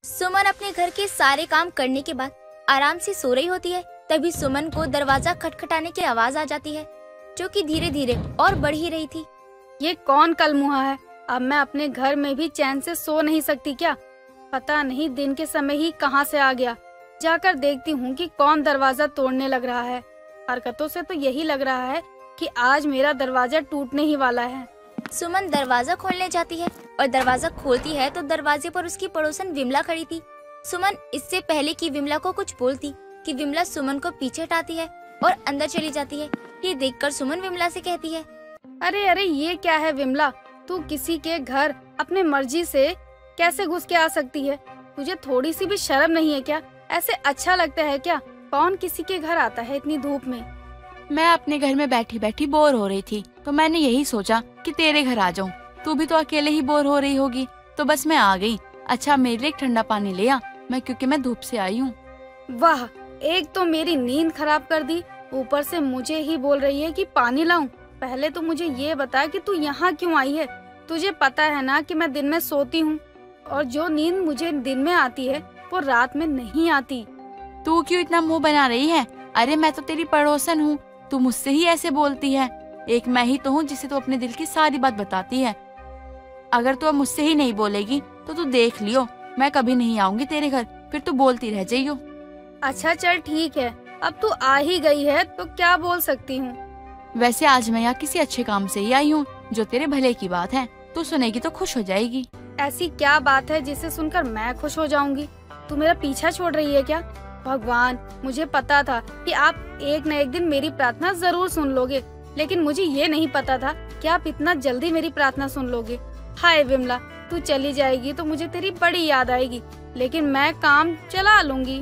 सुमन अपने घर के सारे काम करने के बाद आराम से सो रही होती है। तभी सुमन को दरवाजा खटखटाने की आवाज आ जाती है, जो कि धीरे धीरे और बढ़ ही रही थी। ये कौन कलमुहा है? अब मैं अपने घर में भी चैन से सो नहीं सकती क्या? पता नहीं दिन के समय ही कहाँ से आ गया। जाकर देखती हूँ कि कौन दरवाजा तोड़ने लग रहा है। हरकतों से तो यही लग रहा है कि आज मेरा दरवाजा टूटने ही वाला है। सुमन दरवाजा खोलने जाती है और दरवाजा खोलती है तो दरवाजे पर उसकी पड़ोसन विमला खड़ी थी। सुमन इससे पहले कि विमला को कुछ बोलती कि विमला सुमन को पीछे हटाती है और अंदर चली जाती है। ये देखकर सुमन विमला से कहती है, अरे अरे ये क्या है विमला? तू किसी के घर अपने मर्जी से कैसे घुस के आ सकती है? तुझे थोड़ी सी भी शर्म नहीं है क्या? ऐसे अच्छा लगता है क्या? कौन किसी के घर आता है इतनी धूप में? मैं अपने घर में बैठी बैठी बोर हो रही थी तो मैंने यही सोचा कि तेरे घर आ जाऊं। तू भी तो अकेले ही बोर हो रही होगी तो बस मैं आ गई। अच्छा मेरे लिए एक ठंडा पानी ले आ, क्योंकि मैं धूप से आई हूँ। वाह, एक तो मेरी नींद खराब कर दी, ऊपर से मुझे ही बोल रही है कि पानी लाऊं। पहले तो मुझे ये बता कि तू यहाँ क्यों आई है? तुझे पता है ना कि मैं दिन में सोती हूँ और जो नींद मुझे दिन में आती है वो रात में नहीं आती। तू क्यों इतना मुंह बना रही है? अरे मैं तो तेरी पड़ोसन हूँ, तू मुझसे ही ऐसे बोलती है। एक मैं ही तो हूँ जिसे तू अपने दिल की सारी बात बताती है। अगर तू अब मुझसे ही नहीं बोलेगी तो तू देख लियो, मैं कभी नहीं आऊंगी तेरे घर, फिर तू बोलती रह जाइयो। अच्छा चल ठीक है, अब तू आ ही गई है तो क्या बोल सकती हूँ। वैसे आज मैं यहाँ किसी अच्छे काम से ही आई हूँ, जो तेरे भले की बात है। तू सुनेगी तो खुश हो जाएगी। ऐसी क्या बात है जिसे सुनकर मैं खुश हो जाऊंगी? तू मेरा पीछा छोड़ रही है क्या? भगवान, मुझे पता था कि आप एक न एक दिन मेरी प्रार्थना जरूर सुन लोगे, लेकिन मुझे ये नहीं पता था कि आप इतना जल्दी मेरी प्रार्थना सुन लोगे। हाय विमला, तू चली जाएगी तो मुझे तेरी बड़ी याद आएगी, लेकिन मैं काम चला लूंगी।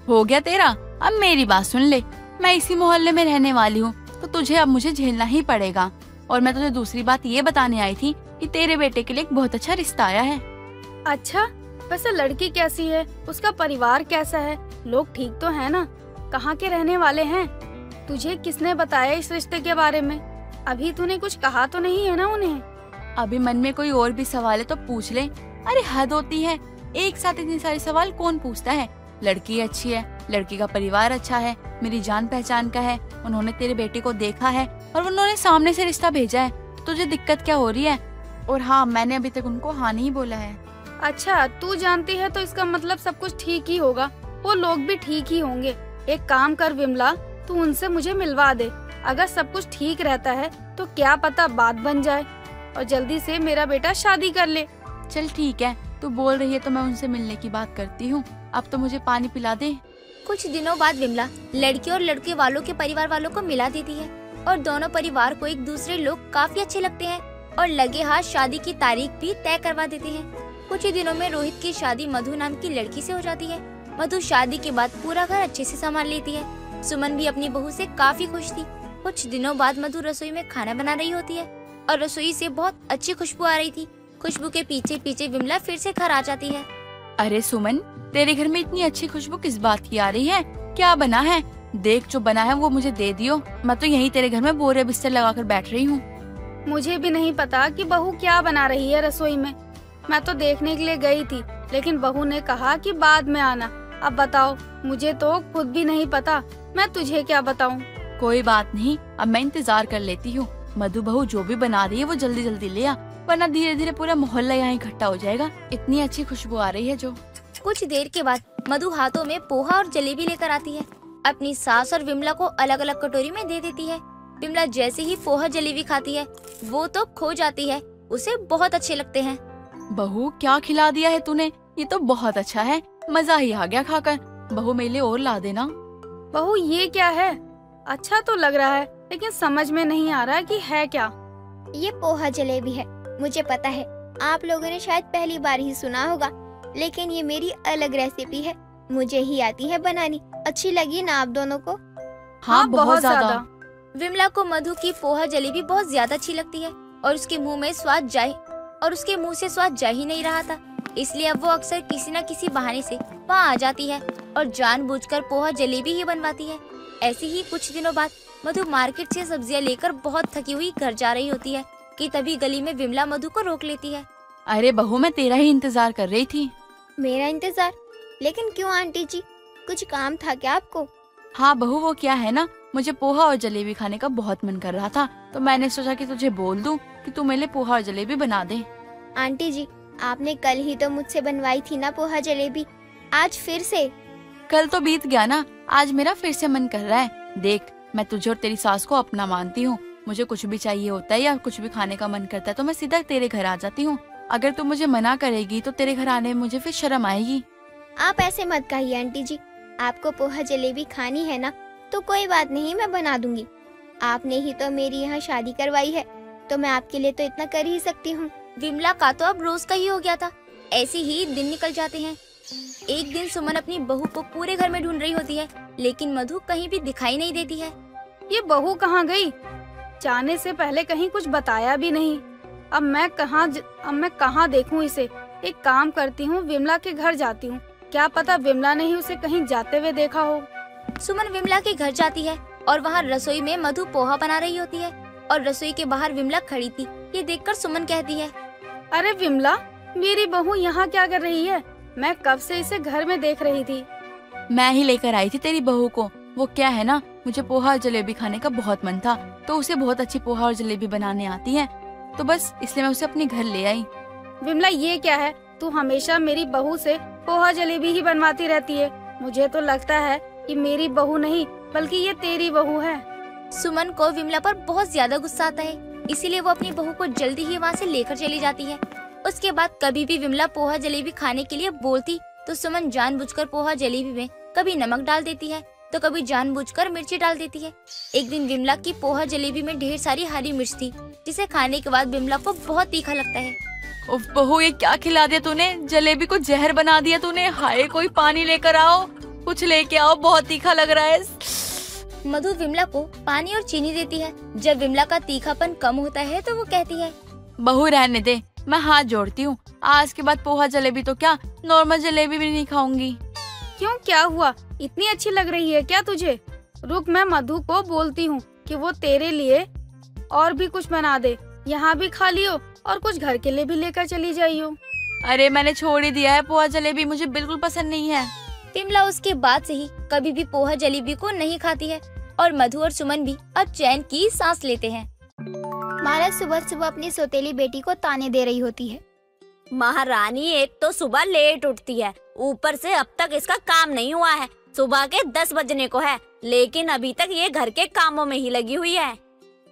हो गया तेरा, अब मेरी बात सुन ले। मैं इसी मोहल्ले में रहने वाली हूँ तो तुझे अब मुझे झेलना ही पड़ेगा। और मैं तुझे दूसरी बात ये बताने आई थी कि तेरे बेटे के लिए एक बहुत अच्छा रिश्ता आया है। अच्छा, वैसे लड़की कैसी है? उसका परिवार कैसा है? लोग ठीक तो है ना? कहाँ के रहने वाले हैं? तुझे किसने बताया इस रिश्ते के बारे में? अभी तूने कुछ कहा तो नहीं है ना उन्हें? अभी मन में कोई और भी सवाल है तो पूछ ले। अरे हद होती है, एक साथ इतने सारे सवाल कौन पूछता है? लड़की अच्छी है, लड़की का परिवार अच्छा है, मेरी जान पहचान का है, उन्होंने तेरे बेटे को देखा है और उन्होंने सामने से रिश्ता भेजा है, तो तुझे दिक्कत क्या हो रही है? और हाँ, मैंने अभी तक उनको हाँ नहीं बोला है। अच्छा, तू जानती है तो इसका मतलब सब कुछ ठीक ही होगा, वो लोग भी ठीक ही होंगे। एक काम कर विमला, तू उनसे मुझे मिलवा दे। अगर सब कुछ ठीक रहता है तो क्या पता बात बन जाए और जल्दी से मेरा बेटा शादी कर ले। चल ठीक है, तू बोल रही है तो मैं उनसे मिलने की बात करती हूँ। अब तो मुझे पानी पिला दे। कुछ दिनों बाद विमला लड़के और लड़के वालों के परिवार वालों को मिला देती है और दोनों परिवार को एक दूसरे लोग काफी अच्छे लगते हैं और लगे हाथ शादी की तारीख भी तय करवा देते हैं। कुछ ही दिनों में रोहित की शादी मधु नाम की लड़की से हो जाती है। मधु शादी के बाद पूरा घर अच्छे से संभाल लेती है। सुमन भी अपनी बहू से काफी खुश थी। कुछ दिनों बाद मधु रसोई में खाना बना रही होती है और रसोई से बहुत अच्छी खुशबू आ रही थी। खुशबू के पीछे पीछे विमला फिर से घर आ जाती है। अरे सुमन, तेरे घर में इतनी अच्छी खुशबू किस बात की आ रही है? क्या बना है? देख, जो बना है वो मुझे दे दियो। मैं तो यहीं तेरे घर में बोरे बिस्तर लगाकर बैठ रही हूँ। मुझे भी नहीं पता कि बहू क्या बना रही है रसोई में। मैं तो देखने के लिए गई थी, लेकिन बहू ने कहा कि बाद में आना। अब बताओ, मुझे तो खुद भी नहीं पता, मैं तुझे क्या बताऊं? कोई बात नहीं, अब मैं इंतजार कर लेती हूँ। मधु बहू जो भी बना रही है वो जल्दी जल्दी ले आ, वरना धीरे धीरे पूरा मोहल्ला यहाँ इकट्ठा हो जाएगा। इतनी अच्छी खुशबू आ रही है जो। कुछ देर के बाद मधु हाथों में पोहा और जलेबी लेकर आती है। अपनी सास और विमला को अलग अलग कटोरी में दे देती है। विमला जैसे ही पोहा जलेबी खाती है वो तो खो जाती है, उसे बहुत अच्छे लगते हैं। बहू, क्या खिला दिया है तूने? ये तो बहुत अच्छा है, मजा ही आ गया खाकर। बहू मेरे लिए और ला देना। बहू ये क्या है? अच्छा तो लग रहा है, लेकिन समझ में नहीं आ रहा कि है क्या। ये पोहा जलेबी है। मुझे पता है आप लोगों ने शायद पहली बार ही सुना होगा, लेकिन ये मेरी अलग रेसिपी है, मुझे ही आती है बनानी। अच्छी लगी ना आप दोनों को? हाँ, बहुत ज्यादा। विमला को मधु की पोहा जलेबी बहुत ज्यादा अच्छी लगती है और उसके मुंह से स्वाद जा ही नहीं रहा था। इसलिए अब वो अक्सर किसी न किसी बहाने से वहाँ आ जाती है और जानबूझकर पोहा जलेबी ही बनवाती है। ऐसे ही कुछ दिनों बाद मधु मार्केट से सब्जियाँ लेकर बहुत थकी हुई घर जा रही होती है कि तभी गली में विमला मधु को रोक लेती है। अरे बहू, मैं तेरा ही इंतजार कर रही थी। मेरा इंतजार? लेकिन क्यों आंटी जी, कुछ काम था क्या आपको? हाँ बहू, वो क्या है ना, मुझे पोहा और जलेबी खाने का बहुत मन कर रहा था, तो मैंने सोचा कि तुझे बोल दूं कि तू मेरे लिए पोहा और जलेबी बना दे। आंटी जी, आपने कल ही तो मुझसे बनवाई थी ना पोहा जलेबी, आज फिर से? कल तो बीत गया ना, आज मेरा फिर से मन कर रहा है। देख, मैं तुझे और तेरी सास को अपना मानती हूँ। मुझे कुछ भी चाहिए होता है या कुछ भी खाने का मन करता है तो मैं सीधा तेरे घर आ जाती हूँ। अगर तू मुझे मना करेगी तो तेरे घर आने में मुझे फिर शर्म आएगी। आप ऐसे मत कहिए आंटी जी, आपको पोहा जलेबी खानी है ना तो कोई बात नहीं, मैं बना दूंगी। आपने ही तो मेरी यहाँ शादी करवाई है, तो मैं आपके लिए तो इतना कर ही सकती हूँ। विमला का तो अब रोज का ही हो गया था, ऐसे ही दिन निकल जाते हैं। एक दिन सुमन अपनी बहू को पूरे घर में ढूंढ रही होती है, लेकिन मधु कहीं भी दिखाई नहीं देती है। ये बहू कहाँ गई? जाने से पहले कहीं कुछ बताया भी नहीं। अब मैं कहाँ देखूं इसे? एक काम करती हूँ, विमला के घर जाती हूँ, क्या पता विमला ने ही उसे कहीं जाते हुए देखा हो। सुमन विमला के घर जाती है और वहाँ रसोई में मधु पोहा बना रही होती है और रसोई के बाहर विमला खड़ी थी। ये देखकर सुमन कहती है, अरे विमला, मेरी बहू यहाँ क्या कर रही है? मैं कब से इसे घर में देख रही थी। मैं ही लेकर आई थी तेरी बहू को। वो क्या है ना, मुझे पोहा और जलेबी खाने का बहुत मन था, तो उसे बहुत अच्छी पोहा और जलेबी बनाने आती है, तो बस इसलिए मैं उसे अपने घर ले आई। विमला, ये क्या है? तू हमेशा मेरी बहू से पोहा जलेबी ही बनवाती रहती है। मुझे तो लगता है कि मेरी बहू नहीं बल्कि ये तेरी बहू है। सुमन को विमला पर बहुत ज्यादा गुस्सा आता है, इसीलिए वो अपनी बहू को जल्दी ही वहाँ से लेकर चली जाती है। उसके बाद कभी भी विमला पोहा जलेबी खाने के लिए बोलती तो सुमन जानबूझकर पोहा जलेबी में कभी नमक डाल देती है तो कभी जानबूझकर मिर्ची डाल देती है। एक दिन विमला की पोहा जलेबी में ढेर सारी हरी मिर्च थी, जिसे खाने के बाद विमला को बहुत तीखा लगता है। उफ बहू, ये क्या खिला दिया तूने? जलेबी को जहर बना दिया तूने। हाय, कोई पानी लेकर आओ, कुछ लेके आओ, बहुत तीखा लग रहा है। मधु विमला को पानी और चीनी देती है। जब विमला का तीखापन कम होता है तो वो कहती है, बहू रहने दे, मैं हाथ जोड़ती हूँ। आज के बाद पोहा जलेबी तो क्या, नॉर्मल जलेबी भी नहीं खाऊंगी। क्यों, क्या हुआ? इतनी अच्छी लग रही है क्या तुझे? रुक, मैं मधु को बोलती हूँ कि वो तेरे लिए और भी कुछ बना दे। यहाँ भी खा लियो और कुछ घर के लिए भी लेकर चली जाइयो। अरे मैंने छोड़ ही दिया है पोहा जलेबी, मुझे बिल्कुल पसंद नहीं है। विमला उसके बाद से ही कभी भी पोहा जलेबी को नहीं खाती है और मधु और सुमन भी अब चैन की सांस लेते हैं। माला सुबह सुबह अपनी सौतेली बेटी को ताने दे रही होती है। महारानी एक तो सुबह लेट उठती है, ऊपर से अब तक इसका काम नहीं हुआ है। सुबह के 10 बजने को है, लेकिन अभी तक ये घर के कामों में ही लगी हुई है।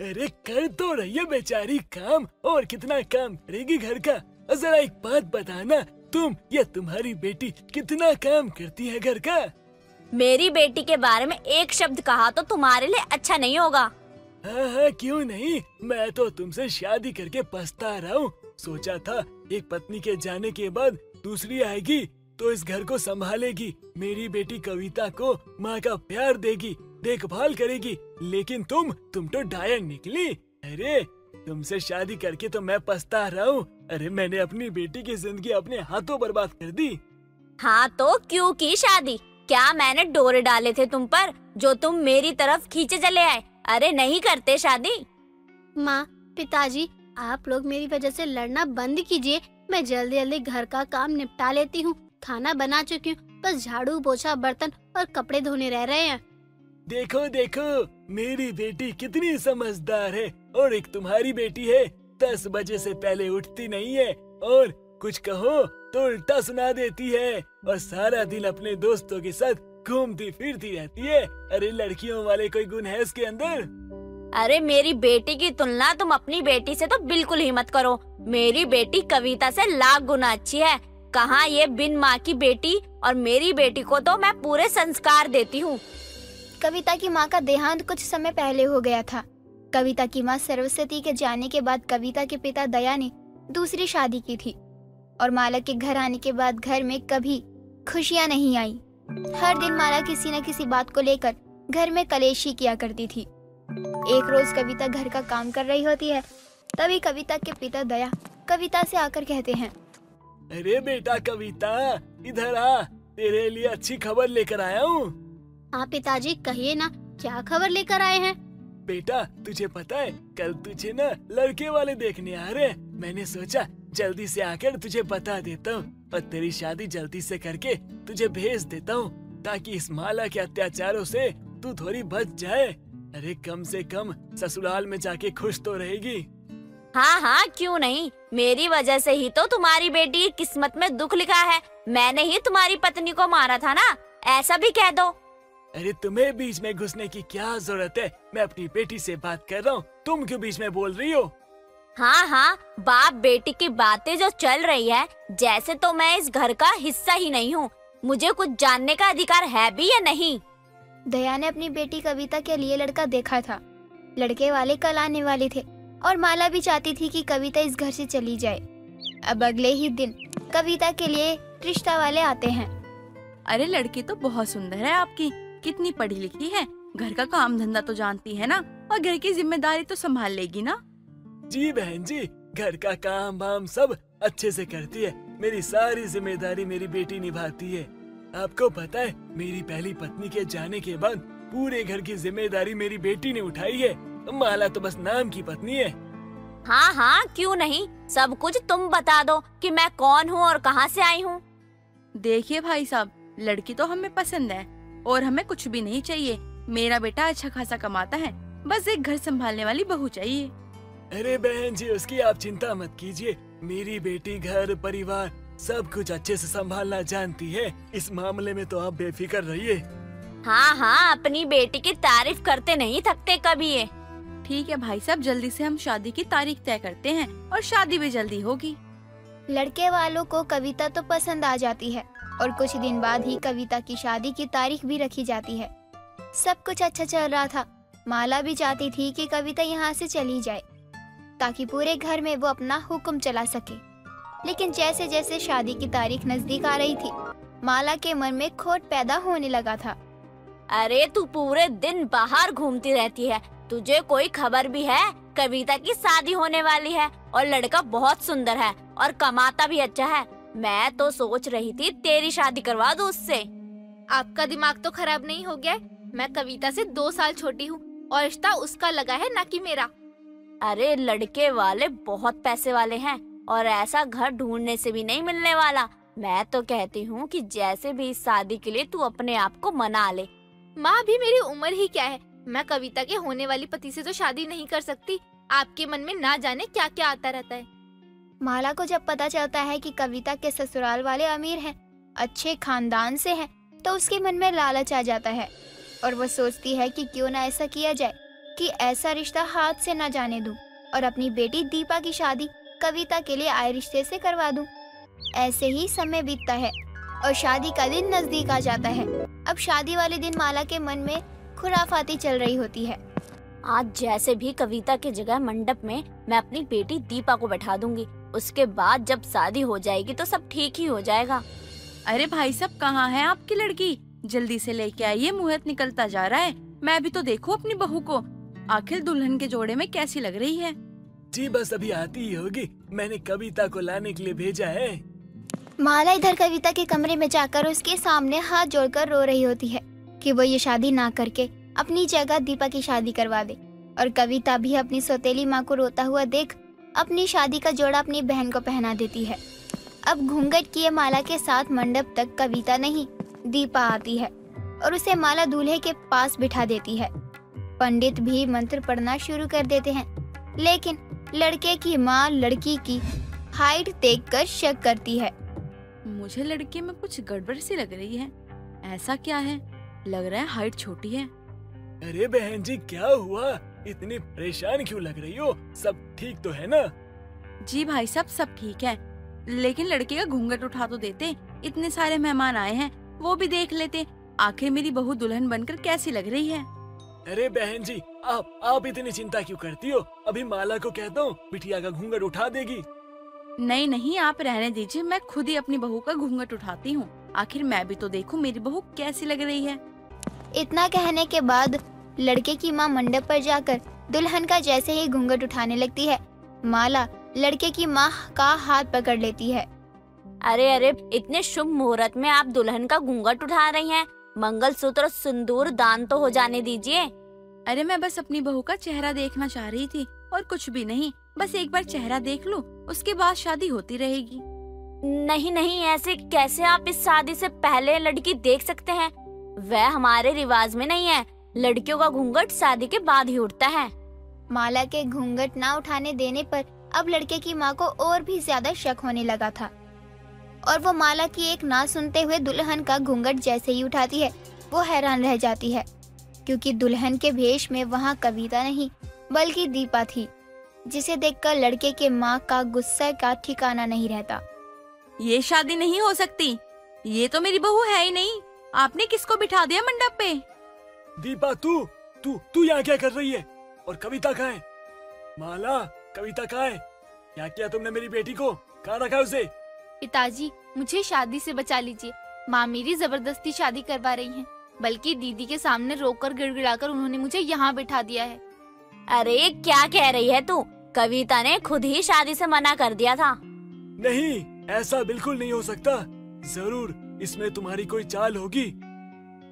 अरे कर तो रही है बेचारी काम, और कितना काम करेगी घर का। जरा एक बात बताना, तुम या तुम्हारी बेटी कितना काम करती है घर का? मेरी बेटी के बारे में एक शब्द कहा तो तुम्हारे लिए अच्छा नहीं होगा। हाँ, क्यों नहीं, मैं तो तुमसे शादी करके पछता रहा हूँ। सोचा था एक पत्नी के जाने के बाद दूसरी आएगी तो इस घर को संभालेगी, मेरी बेटी कविता को माँ का प्यार देगी, देखभाल करेगी, लेकिन तुम तो डायन निकली। अरे तुमसे शादी करके तो मैं पछता रहा हूँ। अरे मैंने अपनी बेटी की जिंदगी अपने हाथों बर्बाद कर दी। हाँ तो क्यों की शादी? क्या मैंने डोरे डाले थे तुम पर जो तुम मेरी तरफ खींचे चले आए? अरे नहीं करते शादी। माँ, पिताजी, आप लोग मेरी वजह से लड़ना बंद कीजिए। मैं जल्दी जल्दी घर का काम निपटा लेती हूँ। खाना बना चुकी हूँ, बस झाड़ू पोछा बर्तन और कपड़े धोने रह रहे हैं। देखो देखो, मेरी बेटी कितनी समझदार है, और एक तुम्हारी बेटी है 10 बजे से पहले उठती नहीं है, और कुछ कहो तो उल्टा सुना देती है, और सारा दिन अपने दोस्तों के साथ घूमती फिरती रहती है। अरे लड़कियों वाले कोई गुण है इसके अंदर? अरे मेरी बेटी की तुलना तुम अपनी बेटी से तो बिल्कुल ही मत करो। मेरी बेटी कविता से लाख गुना अच्छी है। कहाँ ये बिन माँ की बेटी, और मेरी बेटी को तो मैं पूरे संस्कार देती हूँ। कविता की माँ का देहांत कुछ समय पहले हो गया था। कविता की माँ सरस्वती के जाने के बाद कविता के पिता दया ने दूसरी शादी की थी, और माला के घर आने के बाद घर में कभी खुशियाँ नहीं आई। हर दिन माला किसी न किसी बात को लेकर घर में कलेश ही किया करती थी। एक रोज कविता घर का काम कर रही होती है, तभी कविता के पिता दया कविता से आकर कहते हैं, अरे बेटा कविता, इधर आ, तेरे लिए अच्छी खबर लेकर आया हूँ। हाँ पिताजी, कहिए ना, क्या खबर लेकर आए हैं? बेटा तुझे पता है, कल तुझे ना लड़के वाले देखने आ रहे हैं। मैंने सोचा जल्दी से आकर तुझे बता देता हूँ। और तेरी शादी जल्दी से करके तुझे भेज देता हूँ, ताकि इस माला के अत्याचारों से तू थोड़ी बच जाए। अरे कम से कम ससुराल में जाके खुश तो रहेगी। हाँ हाँ, क्यों नहीं। मेरी वजह से ही तो तुम्हारी बेटी की किस्मत में दुख लिखा है। मैंने ही तुम्हारी पत्नी को मारा था ना, ऐसा भी कह दो। अरे तुम्हें बीच में घुसने की क्या जरूरत है? मैं अपनी बेटी से बात कर रहा हूँ, तुम क्यों बीच में बोल रही हो? हाँ हाँ, बाप बेटी की बातें जो चल रही है, जैसे तो मैं इस घर का हिस्सा ही नहीं हूँ। मुझे कुछ जानने का अधिकार है भी या नहीं? दया ने अपनी बेटी कविता के लिए लड़का देखा था। लड़के वाले कल आने वाले थे और माला भी चाहती थी कि कविता इस घर से चली जाए। अब अगले ही दिन कविता के लिए रिश्ता वाले आते हैं। अरे लड़की तो बहुत सुंदर है आपकी, कितनी पढ़ी लिखी है, घर का काम धंधा तो जानती है ना, और घर की जिम्मेदारी तो संभाल लेगी ना। जी बहन जी, घर का काम वाम सब अच्छे से करती है। मेरी सारी जिम्मेदारी मेरी बेटी निभाती है। आपको पता है, मेरी पहली पत्नी के जाने के बाद पूरे घर की जिम्मेदारी मेरी बेटी ने उठाई है। माला तो बस नाम की पत्नी है। हाँ हाँ, क्यों नहीं। सब कुछ तुम बता दो कि मैं कौन हूँ और कहाँ से आई हूँ। देखिए भाई साहब, लड़की तो हमें पसंद है और हमें कुछ भी नहीं चाहिए। मेरा बेटा अच्छा खासा कमाता है, बस एक घर संभालने वाली बहू चाहिए। अरे बहन जी, उसकी आप चिंता मत कीजिए। मेरी बेटी घर परिवार सब कुछ अच्छे से संभालना जानती है। इस मामले में तो आप बेफिक्र रहिए। हाँ हाँ, अपनी बेटी की तारीफ करते नहीं थकते कभी ये। ठीक है भाई साहब, जल्दी से हम शादी की तारीख तय करते हैं और शादी भी जल्दी होगी। लड़के वालों को कविता तो पसंद आ जाती है और कुछ दिन बाद ही कविता की शादी की तारीख भी रखी जाती है। सब कुछ अच्छा चल रहा था। माला भी चाहती थी कि कविता यहाँ से चली जाए ताकि पूरे घर में वो अपना हुक्म चला सके। लेकिन जैसे जैसे शादी की तारीख नजदीक आ रही थी, माला के मन में खोट पैदा होने लगा था। अरे तू पूरे दिन बाहर घूमती रहती है, तुझे कोई खबर भी है? कविता की शादी होने वाली है और लड़का बहुत सुंदर है और कमाता भी अच्छा है। मैं तो सोच रही थी तेरी शादी करवा दूं उससे। आपका दिमाग तो खराब नहीं हो गया? मैं कविता से 2 साल छोटी हूँ और रिश्ता उसका लगा है, ना कि मेरा। अरे लड़के वाले बहुत पैसे वाले हैं और ऐसा घर ढूंढने से भी नहीं मिलने वाला। मैं तो कहती हूँ कि जैसे भी इस शादी के लिए तू अपने आप को मना ले। माँ, भी मेरी उम्र ही क्या है, मैं कविता के होने वाली पति से तो शादी नहीं कर सकती। आपके मन में ना जाने क्या क्या आता रहता है। माला को जब पता चलता है कि कविता के ससुराल वाले अमीर हैं, अच्छे खानदान से हैं, तो उसके मन में लालच आ जाता है और वो सोचती है कि क्यों ना ऐसा किया जाए कि ऐसा रिश्ता हाथ से ना जाने दूं और अपनी बेटी दीपा की शादी कविता के लिए आए रिश्ते से करवा दूं। ऐसे ही समय बीतता है और शादी का दिन नजदीक आ जाता है। अब शादी वाले दिन माला के मन में खुराफाती चल रही होती है। आज जैसे भी कविता की जगह मंडप में मैं अपनी बेटी दीपा को बैठा दूंगी। उसके बाद जब शादी हो जाएगी तो सब ठीक ही हो जाएगा। अरे भाई साहब, कहाँ है आपकी लड़की? जल्दी से लेके आइए, मुहूर्त निकलता जा रहा है। मैं भी तो देखूं अपनी बहू को, आखिर दुल्हन के जोड़े में कैसी लग रही है। जी बस अभी आती ही होगी, मैंने कविता को लाने के लिए भेजा है। माला इधर कविता के कमरे में जाकर उसके सामने हाथ जोड़कर रो रही होती है कि वो ये शादी ना करके अपनी जगह दीपा की शादी करवा दे। और कविता भी अपनी सौतेली माँ को रोता हुआ देख अपनी शादी का जोड़ा अपनी बहन को पहना देती है। अब घूंघट किए माला के साथ मंडप तक कविता नहीं, दीपा आती है और उसे माला दूल्हे के पास बिठा देती है। पंडित भी मंत्र पढ़ना शुरू कर देते हैं, लेकिन लड़के की माँ लड़की की हाइट देखकर शक करती है। मुझे लड़के में कुछ गड़बड़ सी लग रही है। ऐसा क्या है? लग रहा है हाइट छोटी है। अरे बहन जी, क्या हुआ? इतनी परेशान क्यों लग रही हो? सब ठीक तो है ना? जी भाई साहब, सब ठीक है, लेकिन लड़के का घूंघट उठा तो देते। इतने सारे मेहमान आए हैं, वो भी देख लेते। आखिर मेरी बहू दुल्हन बनकर कैसी लग रही है। अरे बहन जी, आप इतनी चिंता क्यों करती हो? अभी माला को कहता हूँ, बिटिया का घूंघट उठा देगी। नहीं नहीं, आप रहने दीजिए, मैं खुद ही अपनी बहू का घूंघट उठाती हूँ। आखिर मैं भी तो देखूं मेरी बहू कैसी लग रही है। इतना कहने के बाद लड़के की माँ मंडप पर जाकर दुल्हन का जैसे ही घूंघट उठाने लगती है, माला लड़के की माँ का हाथ पकड़ लेती है। अरे अरे, इतने शुभ मुहूर्त में आप दुल्हन का घूंघट उठा रही हैं। मंगलसूत्र सिंदूर दान तो हो जाने दीजिए। अरे मैं बस अपनी बहू का चेहरा देखना चाह रही थी और कुछ भी नहीं। बस एक बार चेहरा देख लूं, उसके बाद शादी होती रहेगी। नहीं नहीं, ऐसे कैसे आप इस शादी से पहले लड़की देख सकते हैं? वह हमारे रिवाज में नहीं है। लड़कियों का घूंघट शादी के बाद ही उठता है। माला के घूंघट ना उठाने देने पर अब लड़के की माँ को और भी ज्यादा शक होने लगा था और वो माला की एक ना सुनते हुए दुल्हन का घूंघट जैसे ही उठाती है वो हैरान रह जाती है, क्योंकि दुल्हन के भेष में वहाँ कविता नहीं बल्कि दीपा थी, जिसे देखकर लड़के के माँ का गुस्से का ठिकाना नहीं रहता। ये शादी नहीं हो सकती, ये तो मेरी बहू है ही नहीं। आपने किसको बिठा दिया मंडप पे? दीपा तू यहाँ क्या कर रही है? और कविता कहाँ है? माला, कविता कहाँ है? क्या किया तुमने मेरी बेटी को? कहाँ रखा उसे? पिताजी, मुझे शादी से बचा लीजिए। माँ मेरी जबरदस्ती शादी करवा रही हैं, बल्कि दीदी के सामने रोककर गिड़गिड़ाकर उन्होंने मुझे यहाँ बिठा दिया है। अरे क्या कह रही है तू? कविता ने खुद ही शादी से मना कर दिया था। नहीं, ऐसा बिल्कुल नहीं हो सकता। जरूर इसमें तुम्हारी कोई चाल होगी।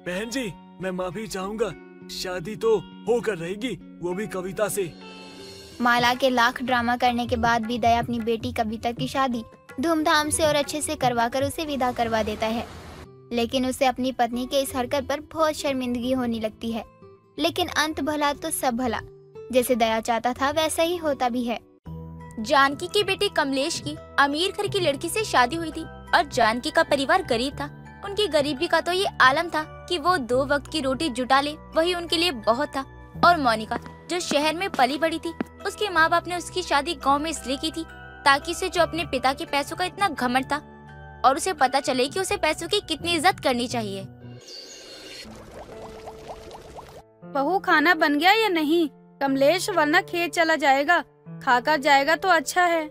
बहन जी, मैं माफी चाहूँगा। शादी तो होकर रहेगी, वो भी कविता से। माला के लाख ड्रामा करने के बाद भी दया अपनी बेटी कविता की शादी धूमधाम से और अच्छे से करवाकर उसे विदा करवा देता है, लेकिन उसे अपनी पत्नी के इस हरकत पर बहुत शर्मिंदगी होने लगती है। लेकिन अंत भला तो सब भला, जैसे दया चाहता था वैसा ही होता भी है। जानकी की बेटी कमलेश की अमीर घर की लड़की से शादी हुई थी और जानकी का परिवार गरीब था। उनकी गरीबी का तो ये आलम था कि वो 2 वक्त की रोटी जुटा ले, वही उनके लिए बहुत था। और मोनिका जो शहर में पली बड़ी थी, उसके माँ बाप ने उसकी शादी गांव में इसलिए की थी ताकि उसे जो अपने पिता के पैसों का इतना घमंड था और उसे पता चले कि उसे पैसों की कितनी इज्जत करनी चाहिए। बहू, खाना बन गया या नहीं? कमलेश वरना खेत चला जाएगा, खाकर जाएगा तो अच्छा है।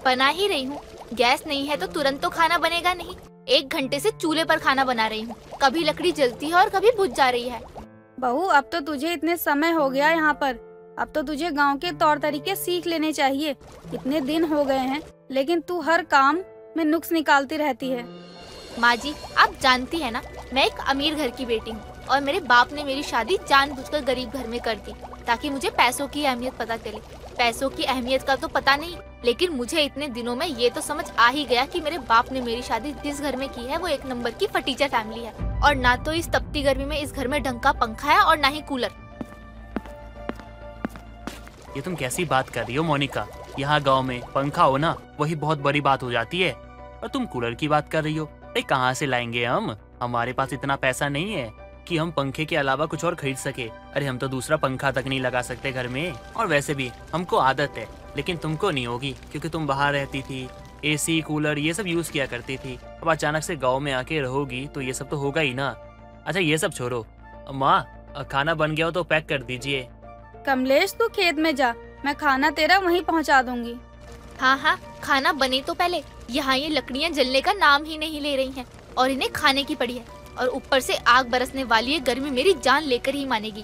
बना ही रही हूँ। गैस नहीं है तो तुरंत तो खाना बनेगा नहीं। 1 घंटे से चूल्हे पर खाना बना रही हूँ। कभी लकड़ी जलती है और कभी बुझ जा रही है। बहू, अब तो तुझे इतने समय हो गया यहाँ पर, अब तो तुझे गांव के तौर तरीके सीख लेने चाहिए। इतने दिन हो गए हैं, लेकिन तू हर काम में नुक्स निकालती रहती है। माँ जी, आप जानती है ना, मैं एक अमीर घर की बेटी हूँ और मेरे बाप ने मेरी शादी जानबूझकर गरीब घर में कर दी ताकि मुझे पैसों की अहमियत पता चले। पैसों की अहमियत का तो पता नहीं, लेकिन मुझे इतने दिनों में ये तो समझ आ ही गया कि मेरे बाप ने मेरी शादी जिस घर में की है वो 1 नंबर की फटीचर फैमिली है, और ना तो इस तपती गर्मी में इस घर में ढंग का पंखा है और ना ही कूलर। ये तुम कैसी बात कर रही हो मोनिका? यहाँ गांव में पंखा हो ना, वही बहुत बड़ी बात हो जाती है, और तुम कूलर की बात कर रही हो। अरे कहाँ से लाएंगे हम? हमारे पास इतना पैसा नहीं है कि हम पंखे के अलावा कुछ और खरीद सके। अरे हम तो दूसरा पंखा तक नहीं लगा सकते घर में, और वैसे भी हमको आदत है, लेकिन तुमको नहीं होगी क्योंकि तुम बाहर रहती थी, AC कूलर ये सब यूज किया करती थी। अब अचानक से गाँव में आके रहोगी तो ये सब तो होगा ही ना। अच्छा ये सब छोड़ो, माँ खाना बन गया हो तो पैक कर दीजिए। कमलेश, तू खेत में जा, मैं खाना तेरा वहीं पहुंचा दूंगी। हाँ हाँ, खाना बने तो पहले। यहाँ ये लकड़ियाँ जलने का नाम ही नहीं ले रही हैं और इन्हें खाने की पड़ी है, और ऊपर से आग बरसने वाली है। गर्मी मेरी जान लेकर ही मानेगी।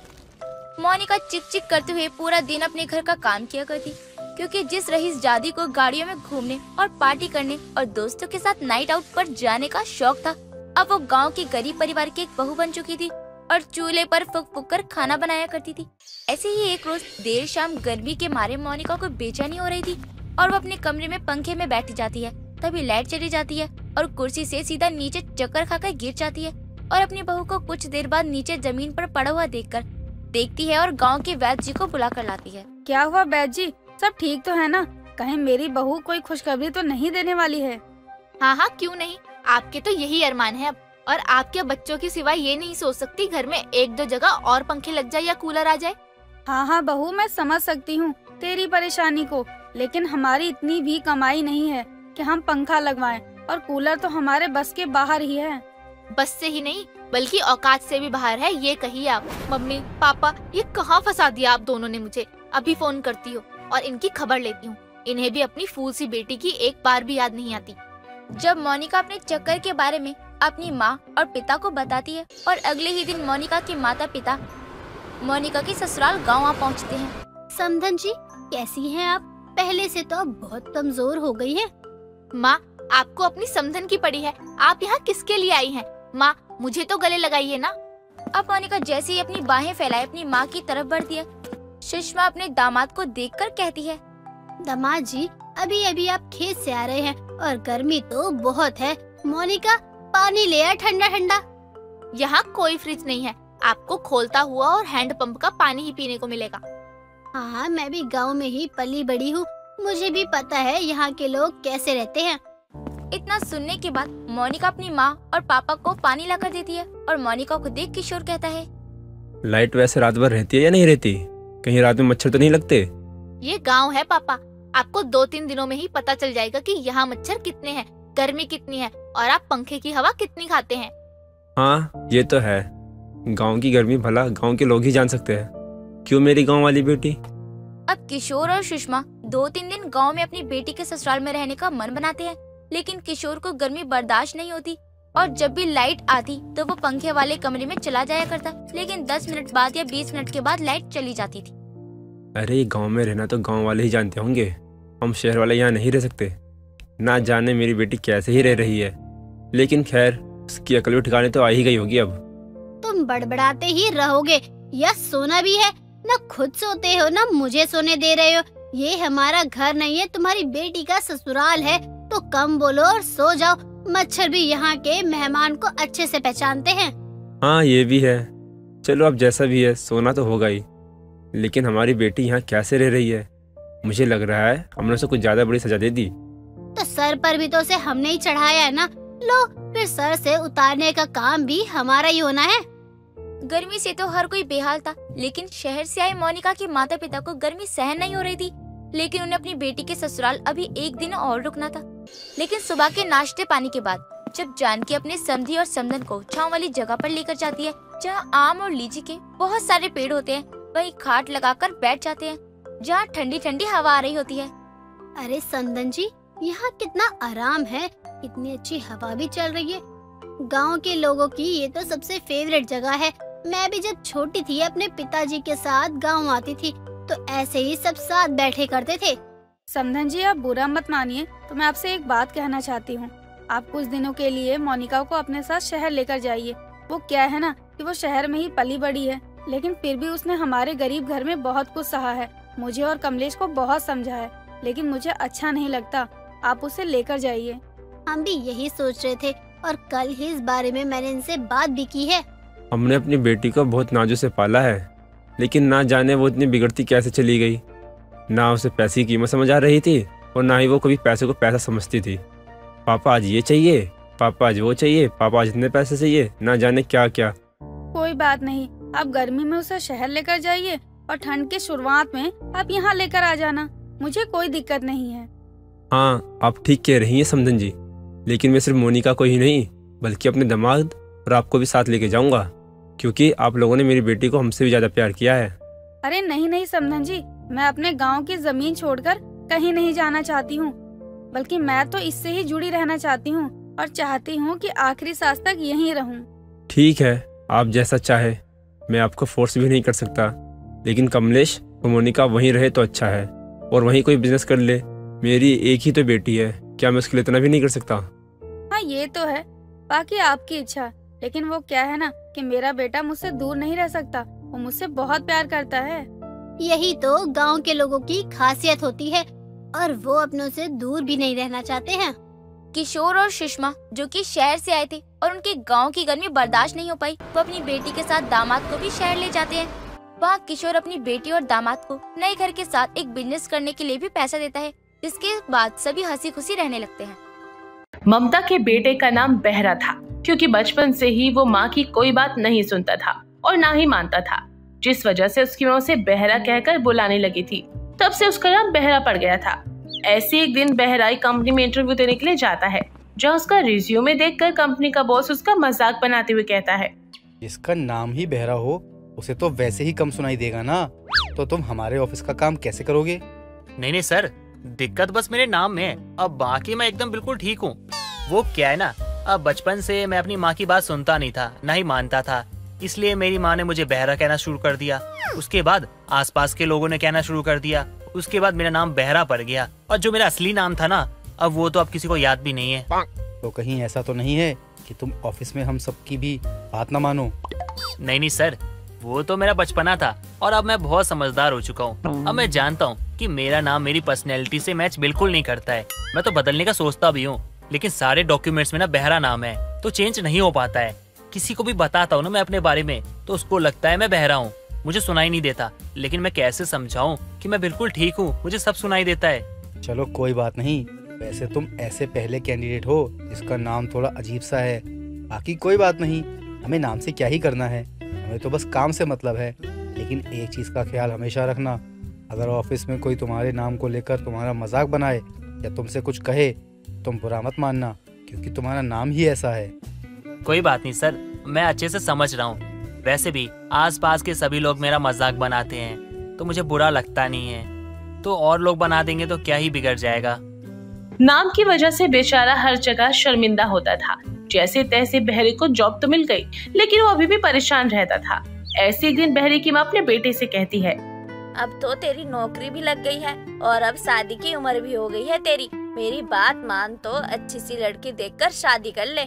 मोनिका चिक चिक करते हुए पूरा दिन अपने घर का काम किया करती, क्योंकि जिस रईस जादी को गाड़ियों में घूमने और पार्टी करने और दोस्तों के साथ नाइट आउट पर जाने का शौक था, अब वो गांव के गरीब परिवार की एक बहू बन चुकी थी और चूल्हे पर फूक फूक कर खाना बनाया करती थी। ऐसे ही एक रोज देर शाम गर्मी के मारे मोनिका को बेचैनी हो रही थी और वो अपने कमरे में पंखे में बैठी जाती है। तभी लाइट चली जाती है और कुर्सी से सीधा नीचे चक्कर खाकर गिर जाती है और अपनी बहू को कुछ देर बाद नीचे जमीन पर पड़ा हुआ देखती है और गांव के वैद्य जी को बुला कर लाती है। क्या हुआ वैद्य जी, सब ठीक तो है ना? कहीं मेरी बहू कोई खुशखबरी तो नहीं देने वाली है? हाँ हाँ, क्यों नहीं, आपके तो यही अरमान है अब। और आपके बच्चों की सिवाय ये नहीं सोच सकती घर में 1-2 जगह और पंखे लग जाए या कूलर आ जाए। हाँ हाँ बहू, मैं समझ सकती हूँ तेरी परेशानी को, लेकिन हमारी इतनी भी कमाई नहीं है कि हम पंखा लगवाएं, और कूलर तो हमारे बस के बाहर ही है। बस से ही नहीं बल्कि औकात से भी बाहर है, ये कहिए आप। मम्मी पापा, ये कहाँ फंसा दिया आप दोनों ने मुझे। अभी फोन करती हो और इनकी खबर लेती हूँ। इन्हें भी अपनी फूल सी बेटी की एक बार भी याद नहीं आती। जब मोनिका अपने चक्कर के बारे में अपनी माँ और पिता को बताती है और अगले ही दिन मोनिका के माता पिता मोनिका के ससुराल गाँव आ पहुँचते हैं। समधन जी, कैसी हैं आप? पहले से तो अब बहुत कमजोर हो गई है। माँ, आपको अपनी समधन की पड़ी है। आप यहाँ किसके लिए आई हैं? माँ, मुझे तो गले लगाइए ना। अब मोनिका जैसे ही अपनी बाहें फैलाए अपनी माँ की तरफ बढ़ती है, सुषमा अपने दामाद को देखकर कहती है, दामाद जी, अभी अभी आप खेत से आ रहे हैं और गर्मी तो बहुत है। मोनिका, पानी ले आ ठंडा ठंडा। यहाँ कोई फ्रिज नहीं है, आपको खोलता हुआ और हैंडपंप का पानी ही पीने को मिलेगा। हाँ, मैं भी गांव में ही पली बड़ी हूँ, मुझे भी पता है यहाँ के लोग कैसे रहते हैं। इतना सुनने के बाद मोनिका अपनी माँ और पापा को पानी लाकर देती है और मोनिका को देख किशोर कहता है, लाइट वैसे रात भर रहती है या नहीं रहती? कहीं रात में मच्छर तो नहीं लगते? ये गांव है पापा, आपको 2-3 दिनों में ही पता चल जाएगा कि यहाँ मच्छर कितने हैं, गर्मी कितनी है और आप पंखे की हवा कितनी खाते हैं। हाँ, ये तो है। गांव की गर्मी भला गांव के लोग ही जान सकते हैं। क्यों मेरी गांव वाली बेटी? अब किशोर और सुषमा 2-3 दिन गांव में अपनी बेटी के ससुराल में रहने का मन बनाते हैं, लेकिन किशोर को गर्मी बर्दाश्त नहीं होती और जब भी लाइट आती तो वो पंखे वाले कमरे में चला जाया करता, लेकिन 10 मिनट बाद या 20 मिनट के बाद लाइट चली जाती थी। अरे गांव में रहना तो गांव वाले ही जानते होंगे, हम शहर वाले यहाँ नहीं रह सकते। ना जाने मेरी बेटी कैसे ही रह रही है, लेकिन खैर उसकी अकल भी ठिकाने तो आ ही गई होगी। अब तुम बड़बड़ाते ही रहोगे, या सोना भी है? ना खुद सोते हो ना मुझे सोने दे रहे हो। ये हमारा घर नहीं है, तुम्हारी बेटी का ससुराल है, तो कम बोलो और सो जाओ। मच्छर भी यहाँ के मेहमान को अच्छे से पहचानते हैं। हाँ, ये भी है। चलो अब जैसा भी है, सोना तो होगा ही, लेकिन हमारी बेटी यहाँ कैसे रह रही है? मुझे लग रहा है हमने उसे कुछ ज्यादा बड़ी सजा दे दी। तो सर पर भी तो उसे हमने ही चढ़ाया है ना, लो फिर सर से उतारने का काम भी हमारा ही होना है। गर्मी से तो हर कोई बेहाल था, लेकिन शहर से आई मोनिका के माता पिता को गर्मी सहन नहीं हो रही थी, लेकिन उन्हें अपनी बेटी के ससुराल अभी एक दिन और रुकना था। लेकिन सुबह के नाश्ते पानी के बाद जब जानकी अपने समधी और समधन को छांव वाली जगह पर लेकर जाती है, जहाँ आम और लीची के बहुत सारे पेड़ होते हैं, वहीं खाट लगाकर बैठ जाते हैं, जहाँ ठंडी ठंडी हवा आ रही होती है। अरे समधन जी, यहाँ कितना आराम है, इतनी अच्छी हवा भी चल रही है। गांव के लोगों की ये तो सबसे फेवरेट जगह है। मैं भी जब छोटी थी अपने पिताजी के साथ गांव आती थी, तो ऐसे ही सब साथ बैठे करते थे। समधन जी, आप बुरा मत मानिए, तो मैं आपसे एक बात कहना चाहती हूँ। आप कुछ दिनों के लिए मोनिका को अपने साथ शहर लेकर जाइए। वो क्या है ना कि वो शहर में ही पली बड़ी है, लेकिन फिर भी उसने हमारे गरीब घर में बहुत कुछ सहा है। मुझे और कमलेश को बहुत समझा है, लेकिन मुझे अच्छा नहीं लगता। आप उसे लेकर जाइए। हम भी यही सोच रहे थे और कल ही इस बारे में मैंने इनसे बात भी की है। हमने अपनी बेटी को बहुत नाजुक से पाला है, लेकिन ना जाने वो इतनी बिगड़ती कैसे चली गई। ना उसे पैसे की कीमत समझ आ रही थी और ना ही वो कभी पैसे को पैसा समझती थी। पापा आज ये चाहिए, पापा आज वो चाहिए, पापा आज इतने पैसे चाहिए, ना जाने क्या क्या। कोई बात नहीं, आप गर्मी में उसे शहर लेकर जाइए और ठंड के शुरुआत में आप यहाँ लेकर आ जाना। मुझे कोई दिक्कत नहीं है। हाँ, आप ठीक कह रही हैं समधन जी, लेकिन मैं सिर्फ मोनिका को ही नहीं बल्कि अपने दामाद और आपको भी साथ लेके जाऊंगा, क्योंकि आप लोगों ने मेरी बेटी को हमसे भी ज्यादा प्यार किया है। अरे नहीं नहीं समधन जी, मैं अपने गांव की जमीन छोड़कर कहीं नहीं जाना चाहती हूँ, बल्कि मैं तो इससे ही जुड़ी रहना चाहती हूँ और चाहती हूँ कि आखिरी सांस तक यहीं रहूँ। ठीक है, आप जैसा चाहे, मैं आपको फोर्स भी नहीं कर सकता, लेकिन कमलेश और मोनिका वहीं रहे तो अच्छा है और वहीं कोई बिजनेस कर ले। मेरी एक ही तो बेटी है, क्या मैं उसके लिए इतना भी नहीं कर सकता? हाँ ये तो है, बाकी आपकी इच्छा। लेकिन वो क्या है ना कि मेरा बेटा मुझसे दूर नहीं रह सकता, वो मुझसे बहुत प्यार करता है। यही तो गांव के लोगों की खासियत होती है और वो अपनों से दूर भी नहीं रहना चाहते हैं। किशोर और सुषमा जो कि शहर से आए थे और उनके गांव की गर्मी बर्दाश्त नहीं हो पाई, वो अपनी बेटी के साथ दामाद को भी शहर ले जाते हैं। वहाँ किशोर अपनी बेटी और दामाद को नए घर के साथ एक बिजनेस करने के लिए भी पैसा देता है, जिसके बाद सभी हंसी खुशी रहने लगते हैं। ममता के बेटे का नाम बहरा था, क्योंकि बचपन से ही वो माँ की कोई बात नहीं सुनता था और ना ही मानता था, जिस वजह से उसकी माँ उसे बहरा कहकर बुलाने लगी थी। तब से उसका नाम बहरा पड़ गया था। ऐसे एक दिन बहराई कंपनी में इंटरव्यू देने के लिए जाता है, जहाँ उसका रिज्यूमे देखकर कंपनी का बॉस उसका मजाक बनाते हुए कहता है, इसका नाम ही बहरा हो, उसे तो वैसे ही कम सुनाई देगा ना, तो तुम हमारे ऑफिस का काम कैसे करोगे? नहीं सर, दिक्कत बस मेरे नाम में है, अब बाकी मैं एकदम बिल्कुल ठीक हूँ। वो क्या है ना, अब बचपन से मैं अपनी माँ की बात सुनता नहीं था, ना ही मानता था, इसलिए मेरी माँ ने मुझे बहरा कहना शुरू कर दिया। उसके बाद आसपास के लोगों ने कहना शुरू कर दिया, उसके बाद मेरा नाम बहरा पड़ गया। और जो मेरा असली नाम था ना, अब वो तो अब किसी को याद भी नहीं है। तो कहीं ऐसा तो नहीं है कि तुम ऑफिस में हम सबकी भी बात न मानो? नहीं सर, वो तो मेरा बचपना था और अब मैं बहुत समझदार हो चुका हूँ। अब मैं जानता हूँ कि मेरा नाम मेरी पर्सनैलिटी से मैच बिल्कुल नहीं करता है। मैं तो बदलने का सोचता भी हूँ, लेकिन सारे डॉक्यूमेंट्स में ना बेहरा नाम है तो चेंज नहीं हो पाता है। किसी को भी बताता हूँ ना मैं अपने बारे में तो उसको लगता है मैं बहरा हूँ, मुझे सुनाई नहीं देता। लेकिन मैं कैसे समझाऊँ कि मैं बिल्कुल ठीक हूँ, मुझे सब सुनाई देता है। चलो कोई बात नहीं, वैसे तुम ऐसे पहले कैंडिडेट हो जिसका नाम थोड़ा अजीब सा है। बाकी कोई बात नहीं, हमें नाम से क्या ही करना है, हमें तो बस काम से मतलब है। लेकिन एक चीज़ का ख्याल हमेशा रखना, अगर ऑफिस में कोई तुम्हारे नाम को लेकर तुम्हारा मजाक बनाए या तुमसे कुछ कहे तुम बुरा मत मानना, क्योंकि तुम्हारा नाम ही ऐसा है। कोई बात नहीं सर, मैं अच्छे से समझ रहा हूँ। वैसे भी आसपास के सभी लोग मेरा मजाक बनाते हैं तो मुझे बुरा लगता नहीं है, तो और लोग बना देंगे तो क्या ही बिगड़ जाएगा। नाम की वजह से बेचारा हर जगह शर्मिंदा होता था। जैसे तैसे बहरे को जॉब तो मिल गई, लेकिन वो अभी भी परेशान रहता था। ऐसे एक दिन बहरे की माँ अपने बेटे से कहती है, अब तो तेरी नौकरी भी लग गई है और अब शादी की उम्र भी हो गई है तेरी। मेरी बात मान तो अच्छी सी लड़की देखकर शादी कर ले।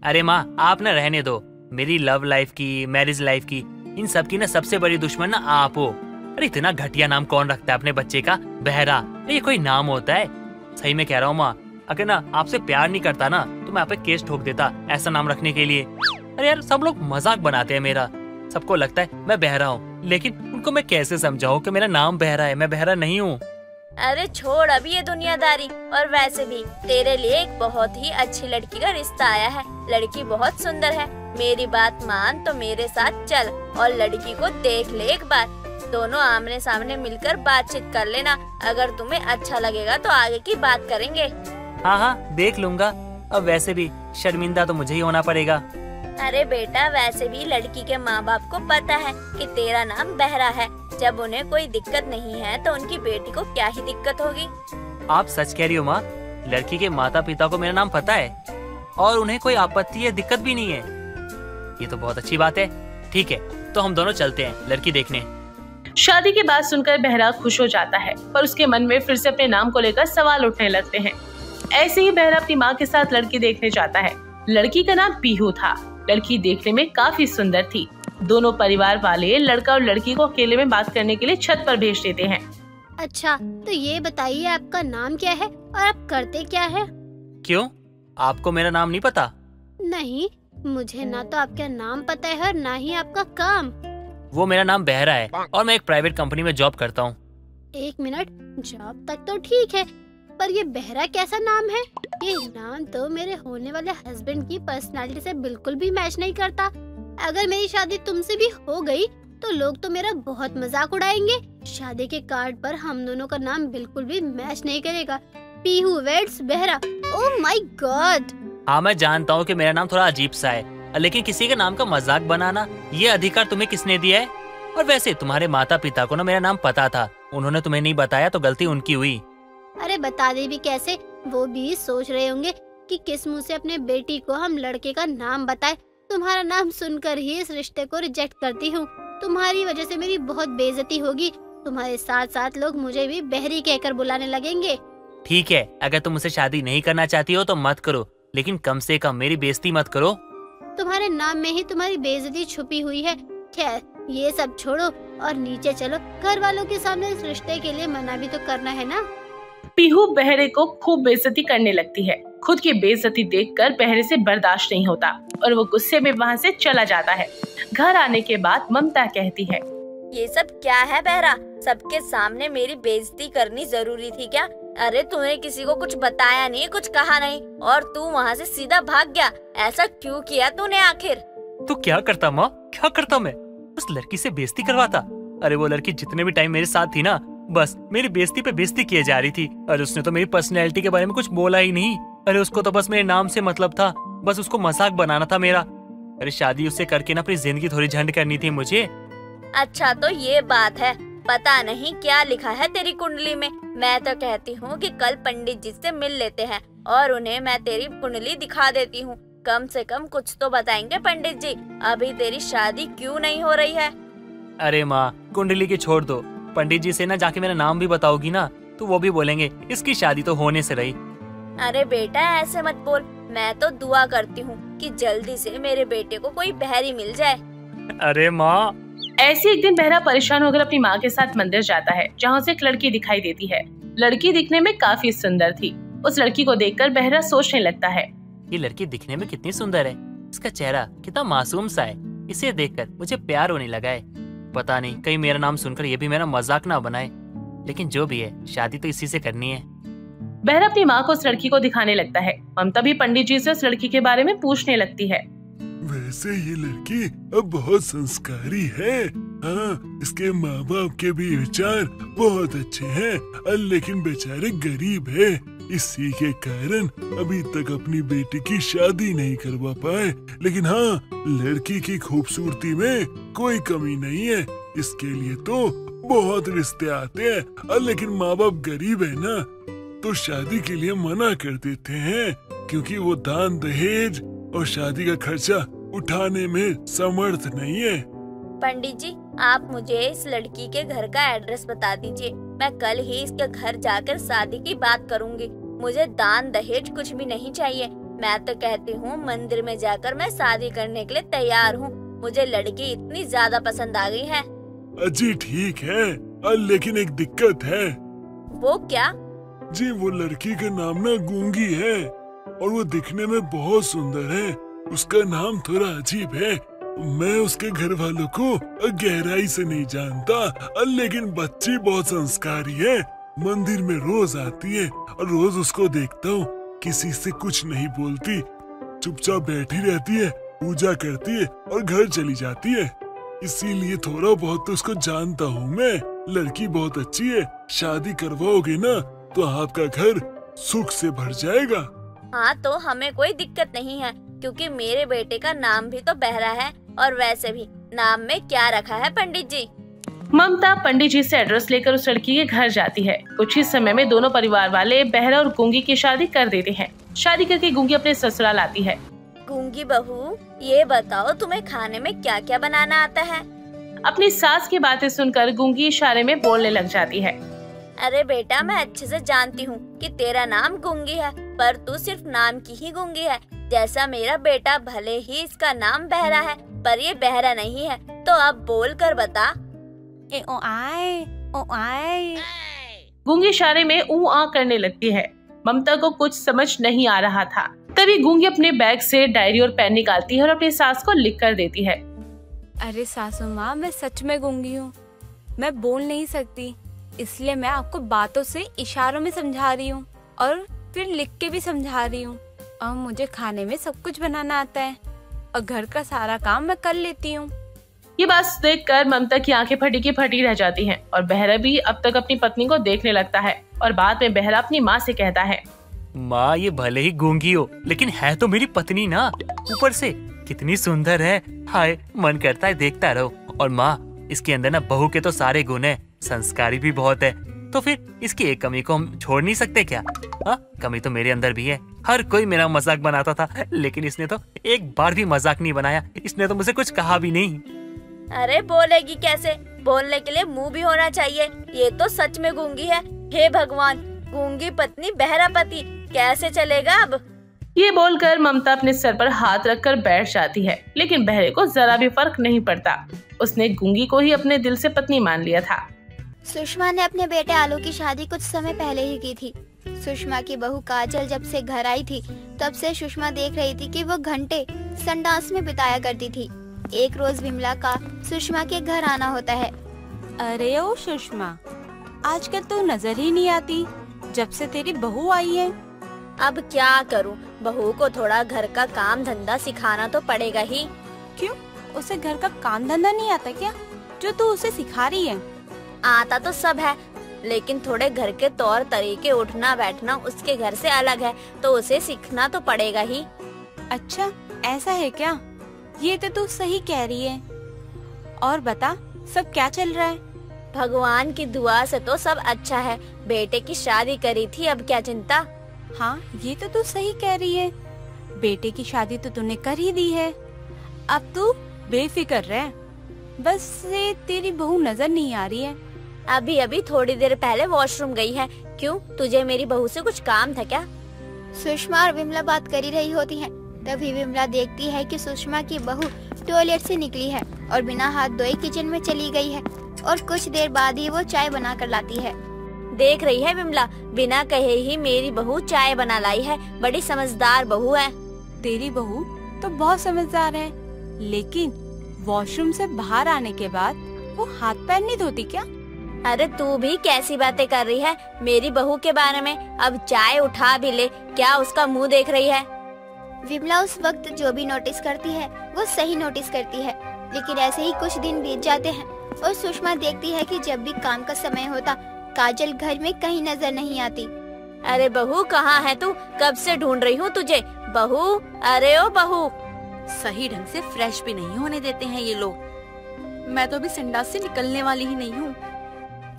अरे माँ आप न रहने दो, मेरी लव लाइफ की, मैरिज लाइफ की, इन सब की ना सबसे बड़ी दुश्मन ना आप हो। अरे इतना घटिया नाम कौन रखता है अपने बच्चे का, बहरा? ये कोई नाम होता है? सही में कह रहा हूँ माँ, अगर ना आपसे प्यार नहीं करता ना तो मैं आप पे केस ठोक देता ऐसा नाम रखने के लिए। अरे यार सब लोग मजाक बनाते हैं मेरा, सबको लगता है मैं बहरा हूँ, लेकिन उनको मैं कैसे समझाऊँ कि मेरा नाम बहरा है, मैं बहरा नहीं हूँ। अरे छोड़ अभी ये दुनियादारी। और वैसे भी तेरे लिए एक बहुत ही अच्छी लड़की का रिश्ता आया है। लड़की बहुत सुंदर है, मेरी बात मान तो मेरे साथ चल और लड़की को देख ले एक बार। दोनों आमने सामने मिलकर बातचीत कर लेना, अगर तुम्हें अच्छा लगेगा तो आगे की बात करेंगे। हाँ हाँ देख लूंगा, अब वैसे भी शर्मिंदा तो मुझे ही होना पड़ेगा। अरे बेटा वैसे भी लड़की के माँ बाप को पता है कि तेरा नाम बहरा है। जब उन्हें कोई दिक्कत नहीं है तो उनकी बेटी को क्या ही दिक्कत होगी। आप सच कह रही हो माँ, लड़की के माता पिता को मेरा नाम पता है और उन्हें कोई आपत्ति या दिक्कत भी नहीं है। ये तो बहुत अच्छी बात है। ठीक है तो हम दोनों चलते हैं लड़की देखने। शादी की बात सुनकर बहरा खुश हो जाता है, पर उसके मन में फिर से अपने नाम को लेकर सवाल उठने लगते हैं। ऐसे ही बहरा अपनी माँ के साथ लड़की देखने जाता है। लड़की का नाम पीहू था। लड़की देखने में काफी सुंदर थी। दोनों परिवार वाले लड़का और लड़की को अकेले में बात करने के लिए छत पर भेज देते हैं। अच्छा तो ये बताइए आपका नाम क्या है और आप करते क्या है? क्यों, आपको मेरा नाम नहीं पता? नहीं, मुझे ना तो आपका नाम पता है और ना ही आपका काम। वो मेरा नाम बहरा है और मैं एक प्राइवेट कंपनी में जॉब करता हूँ। एक मिनट, जॉब तक तो ठीक है, पर ये बहरा कैसा नाम है? ये नाम तो मेरे होने वाले हस्बैंड की पर्सनालिटी से बिल्कुल भी मैच नहीं करता। अगर मेरी शादी तुमसे भी हो गई तो लोग तो मेरा बहुत मजाक उड़ाएंगे। शादी के कार्ड पर हम दोनों का नाम बिल्कुल भी मैच नहीं करेगा। पीहू वेड्स बहरा। Oh my God. हाँ मैं जानता हूँ कि मेरा नाम थोड़ा अजीब सा है, लेकिन किसी के नाम का मजाक बनाना ये अधिकार तुम्हें किसने दिया है? और वैसे तुम्हारे माता पिता को ना मेरा नाम पता था, उन्होंने तुम्हें नहीं बताया तो गलती उनकी हुई। अरे बता दे भी कैसे, वो भी सोच रहे होंगे कि किस मुंह से अपने बेटी को हम लड़के का नाम बताए। तुम्हारा नाम सुनकर ही इस रिश्ते को रिजेक्ट करती हूँ। तुम्हारी वजह से मेरी बहुत बेइज्जती होगी। तुम्हारे साथ साथ लोग मुझे भी बहरी कहकर बुलाने लगेंगे। ठीक है, अगर तुम मुझसे शादी नहीं करना चाहती हो तो मत करो, लेकिन कम से कम मेरी बेइज्जती मत करो। तुम्हारे नाम में ही तुम्हारी बेइज्जती छुपी हुई है। खैर ये सब छोड़ो और नीचे चलो, घर वालों के सामने इस रिश्ते के लिए मना भी तो करना है ना। पीहू बहरे को खूब बेइज्जती करने लगती है। खुद की बेइज्जती देखकर बहरे से बर्दाश्त नहीं होता और वो गुस्से में वहाँ से चला जाता है। घर आने के बाद ममता कहती है, ये सब क्या है बहरा? सबके सामने मेरी बेइज्जती करनी जरूरी थी क्या? अरे तूने किसी को कुछ बताया नहीं, कुछ कहा नहीं और तू वहाँ से सीधा भाग गया। ऐसा क्यों किया तूने आखिर? तू क्या करता माँ, क्या करता मैं? उस लड़की से बेइज्जती करवाता। अरे वो लड़की जितने भी टाइम मेरे साथ थी ना, बस मेरी बेइज्जती पे बेइज्जती किए जा रही थी। अरे उसने तो मेरी पर्सनैलिटी के बारे में कुछ बोला ही नहीं। अरे उसको तो बस मेरे नाम से मतलब था, बस उसको मजाक बनाना था मेरा। अरे शादी उससे करके ना अपनी जिंदगी थोड़ी झंड करनी थी मुझे। अच्छा तो ये बात है, पता नहीं क्या लिखा है तेरी कुंडली में। मैं तो कहती हूँ कि कल पंडित जी से मिल लेते हैं और उन्हें मैं तेरी कुंडली दिखा देती हूँ। कम से कम कुछ तो बताएंगे पंडित जी, अभी तेरी शादी क्यों नहीं हो रही है। अरे माँ कुंडली की छोड़ दो, पंडित जी से ना जाके मेरा नाम भी बताओगी ना तो वो भी बोलेंगे इसकी शादी तो होने से रही। अरे बेटा ऐसे मत बोल, मैं तो दुआ करती हूँ कि जल्दी से मेरे बेटे को कोई बहरी मिल जाए। अरे माँ। ऐसे एक दिन बहरा परेशान होकर अपनी माँ के साथ मंदिर जाता है, जहाँ उसे एक लड़की दिखाई देती है। लड़की दिखने में काफी सुंदर थी। उस लड़की को देखकर बहरा सोचने लगता है, ये लड़की दिखने में कितनी सुंदर है, इसका चेहरा कितना मासूम सा है। इसे देखकर मुझे प्यार होने लगा है। पता नहीं कहीं मेरा नाम सुनकर ये भी मेरा मजाक ना बनाए, लेकिन जो भी है शादी तो इसी से करनी है। बहरा अपनी माँ को उस लड़की को दिखाने लगता है। ममता भी पंडित जी से उस लड़की के बारे में पूछने लगती है। वैसे ये लड़की अब बहुत संस्कारी है। हाँ, इसके माँ बाप के भी विचार बहुत अच्छे हैं, लेकिन बेचारे गरीब है। इसी के कारण अभी तक अपनी बेटी की शादी नहीं करवा पाए। लेकिन हाँ, लड़की की खूबसूरती में कोई कमी नहीं है। इसके लिए तो बहुत रिश्ते आते हैं, लेकिन माँ बाप गरीब है ना, तो शादी के लिए मना कर देते हैं, क्योंकि वो दान दहेज और शादी का खर्चा उठाने में समर्थ नहीं है। पंडित जी, आप मुझे इस लड़की के घर का एड्रेस बता दीजिए। मैं कल ही इसके घर जाकर शादी की बात करूंगी। मुझे दान दहेज कुछ भी नहीं चाहिए। मैं तो कहती हूँ मंदिर में जाकर मैं शादी करने के लिए तैयार हूँ। मुझे लड़की इतनी ज्यादा पसंद आ गई है। जी ठीक है, लेकिन एक दिक्कत है। वो क्या? जी वो लड़की का नाम ना गूंगी है, और वो दिखने में बहुत सुंदर है। उसका नाम थोड़ा अजीब है। मैं उसके घर वालों को गहराई से नहीं जानता, लेकिन बच्ची बहुत संस्कारी है। मंदिर में रोज आती है और रोज उसको देखता हूँ। किसी से कुछ नहीं बोलती, चुपचाप बैठी रहती है, पूजा करती है और घर चली जाती है। इसीलिए थोड़ा बहुत तो उसको जानता हूँ मैं। लड़की बहुत अच्छी है, शादी करवाओगे ना तो आपका घर सुख से भर जाएगा। हाँ, तो हमें कोई दिक्कत नहीं है, क्योंकि मेरे बेटे का नाम भी तो बहरा है। और वैसे भी नाम में क्या रखा है पंडित जी? ममता पंडित जी से एड्रेस लेकर उस लड़की के घर जाती है। कुछ ही समय में दोनों परिवार वाले बहरा और गूंगी की शादी कर देते हैं। शादी करके गूंगी अपने ससुराल आती है। गूंगी बहू, ये बताओ तुम्हें खाने में क्या क्या बनाना आता है? अपनी सास की बातें सुनकर गूंगी इशारे में बोलने लग जाती है। अरे बेटा, मैं अच्छे से जानती हूँ कि तेरा नाम गूंगी है, पर तू सिर्फ नाम की ही गूंगी है। जैसा मेरा बेटा, भले ही इसका नाम बहरा है, पर ये बहरा नहीं है। तो अब बोल कर बता। ए ओ आए, ओ आए। गूंगी इशारे में ऊ आ करने लगती है। ममता को कुछ समझ नहीं आ रहा था। तभी गूंगी अपने बैग से डायरी और पेन निकालती है और अपनी सास को लिख कर देती है। अरे सासू माँ, मैं सच में गूंगी हूँ। मैं बोल नहीं सकती, इसलिए मैं आपको बातों से इशारों में समझा रही हूँ और फिर लिख के भी समझा रही हूँ। और मुझे खाने में सब कुछ बनाना आता है और घर का सारा काम मैं कर लेती हूँ। ये बात देखकर ममता की आंखें फटी की फटी रह जाती हैं और बहरा भी अब तक अपनी पत्नी को देखने लगता है। और बाद में बहरा अपनी माँ से कहता है, माँ ये भले ही गूंगी हो, लेकिन है तो मेरी पत्नी ना। ऊपर से कितनी सुंदर है, हाय मन करता है देखता रहो। और माँ, इसके अंदर ना बहू के तो सारे गुण है, संस्कारी भी बहुत है। तो फिर इसकी एक कमी को हम छोड़ नहीं सकते क्या? कमी तो मेरे अंदर भी है। हर कोई मेरा मजाक बनाता था, लेकिन इसने तो एक बार भी मजाक नहीं बनाया। इसने तो मुझे कुछ कहा भी नहीं। अरे बोलेगी कैसे? बोलने के लिए मुंह भी होना चाहिए। ये तो सच में गूंगी है। हे भगवान, गूंगी पत्नी बहरा पति, कैसे चलेगा अब? ये बोलकर ममता अपने सर पर हाथ रखकर बैठ जाती है, लेकिन बहरे को जरा भी फर्क नहीं पड़ता। उसने गूंगी को ही अपने दिल से पत्नी मान लिया था। सुषमा ने अपने बेटे आलू की शादी कुछ समय पहले ही की थी। सुषमा की बहू काजल जब से घर आई थी, तब से सुषमा देख रही थी कि वो घंटे संडास में बिताया करती थी। एक रोज विमला का सुषमा के घर आना होता है। अरे ओ सुषमा, आजकल तो नजर ही नहीं आती जब से तेरी बहू आई है। अब क्या करूं, बहू को थोड़ा घर का काम धंधा सिखाना तो पड़ेगा ही। क्यों, उसे घर का काम धंधा नहीं आता क्या जो तू उसे सिखा रही है? आता तो सब है, लेकिन थोड़े घर के तौर तरीके, उठना बैठना उसके घर से अलग है, तो उसे सीखना तो पड़ेगा ही। अच्छा ऐसा है क्या? ये तो तू सही कह रही है। और बता, सब क्या चल रहा है? भगवान की दुआ से तो सब अच्छा है। बेटे की शादी करी थी, अब क्या चिंता। हाँ, ये तो तू सही कह रही है। बेटे की शादी तो तूने कर ही दी है, अब तू बेफिक्र रह। बस से तेरी बहू नजर नहीं आ रही है। अभी अभी थोड़ी देर पहले वॉशरूम गई है। क्यों, तुझे मेरी बहू से कुछ काम था क्या? सुषमा और विमला बात कर ही रही होती हैं। तभी विमला देखती है कि सुषमा की बहू टॉयलेट से निकली है और बिना हाथ धोए किचन में चली गई है और कुछ देर बाद ही वो चाय बना कर लाती है। देख रही है विमला, बिना कहे ही मेरी बहू चाय बना लाई है। बड़ी समझदार बहू है। तेरी बहू तो बहुत समझदार है, लेकिन वॉशरूम से बाहर आने के बाद वो हाथ पैर नहीं धोती क्या? अरे तू भी कैसी बातें कर रही है मेरी बहू के बारे में। अब चाय उठा भी ले, क्या उसका मुंह देख रही है? विमला उस वक्त जो भी नोटिस करती है वो सही नोटिस करती है, लेकिन ऐसे ही कुछ दिन बीत जाते हैं और सुषमा देखती है कि जब भी काम का समय होता काजल घर में कहीं नजर नहीं आती। अरे बहू कहाँ है तू? कब से ढूंढ रही हूँ तुझे। बहू, अरे ओ बहू। सही ढंग से फ्रेश भी नहीं होने देते हैं ये लोग। मैं तो अभी संडास से निकलने वाली ही नहीं हूँ।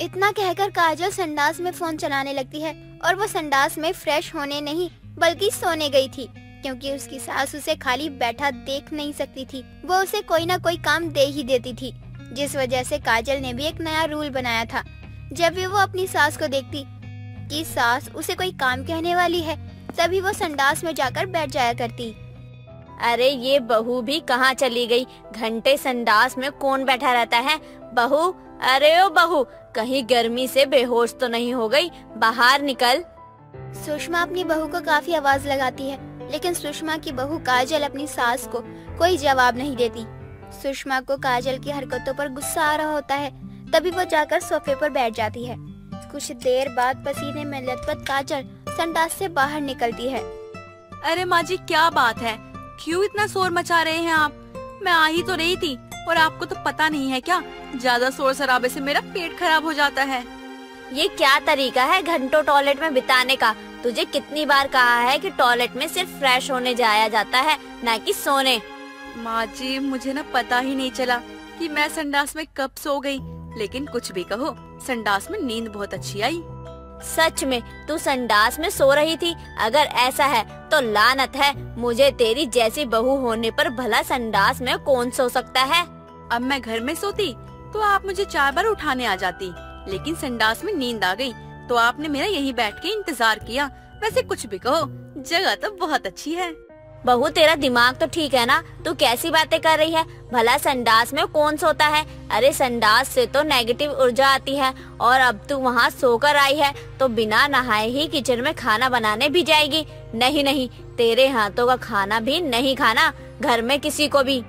इतना कहकर काजल संडास में फोन चलाने लगती है और वो संडास में फ्रेश होने नहीं बल्कि सोने गई थी, क्योंकि उसकी सास उसे खाली बैठा देख नहीं सकती थी। वो उसे कोई ना कोई काम दे ही देती थी, जिस वजह से काजल ने भी एक नया रूल बनाया था। जब भी वो अपनी सास को देखती कि सास उसे कोई काम कहने वाली है, तभी वो संडास में जाकर बैठ जाया करती। अरे ये बहू भी कहाँ चली गई? घंटे संडास में कौन बैठा रहता है? बहू, अरे ओ बहू, कहीं गर्मी से बेहोश तो नहीं हो गई? बाहर निकल। सुषमा अपनी बहू को काफी आवाज लगाती है, लेकिन सुषमा की बहू काजल अपनी सास को कोई जवाब नहीं देती। सुषमा को काजल की हरकतों पर गुस्सा आ रहा होता है, तभी वो जाकर सोफे पर बैठ जाती है। कुछ देर बाद पसीने में लथपथ काजल संडास से बाहर निकलती है। अरे माँ जी, क्या बात है? क्यों इतना शोर मचा रहे हैं आप? मैं आ ही तो रही थी, और आपको तो पता नहीं है क्या, ज्यादा शोर शराबे से मेरा पेट खराब हो जाता है। ये क्या तरीका है घंटों टॉयलेट में बिताने का? तुझे कितनी बार कहा है कि टॉयलेट में सिर्फ फ्रेश होने जाया जाता है, ना कि सोने। माँ जी, मुझे ना पता ही नहीं चला कि मैं संडास में कब सो गई। लेकिन कुछ भी कहो, संडास में नींद बहुत अच्छी आई। सच में तू संडास में सो रही थी? अगर ऐसा है तो लानत है मुझे तेरी जैसी बहू होने पर। भला संडास में कौन सो सकता है? अब मैं घर में सोती तो आप मुझे 4 बार उठाने आ जाती, लेकिन संडास में नींद आ गई तो आपने मेरा यहीं बैठ के इंतजार किया। वैसे कुछ भी कहो, जगह तो बहुत अच्छी है। बहू, तेरा दिमाग तो ठीक है ना? तू कैसी बातें कर रही है? भला संडास में कौन सोता है? अरे संडास से तो नेगेटिव ऊर्जा आती है, और अब तू वहाँ सोकर आई है तो बिना नहाए ही किचन में खाना बनाने भी जाएगी? नहीं नहीं, तेरे हाथों का खाना भी नहीं खाना घर में किसी को भी।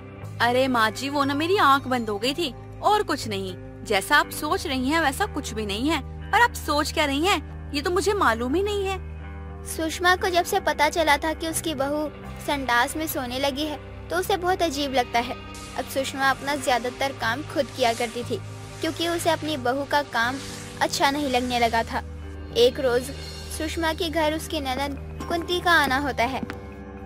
अरे माँ जी, वो ना मेरी आँख बंद हो गई थी और कुछ नहीं। जैसा आप सोच रही हैं वैसा कुछ भी नहीं है। और आप सोच क्या रही हैं, ये तो मुझे मालूम ही नहीं है। सुषमा को जब से पता चला था कि उसकी बहू संडास में सोने लगी है तो उसे बहुत अजीब लगता है। अब सुषमा अपना ज्यादातर काम खुद किया करती थी, क्योंकि उसे अपनी बहू का काम अच्छा नहीं लगने लगा था। एक रोज सुषमा के घर उसकी ननद कुंती का आना होता है।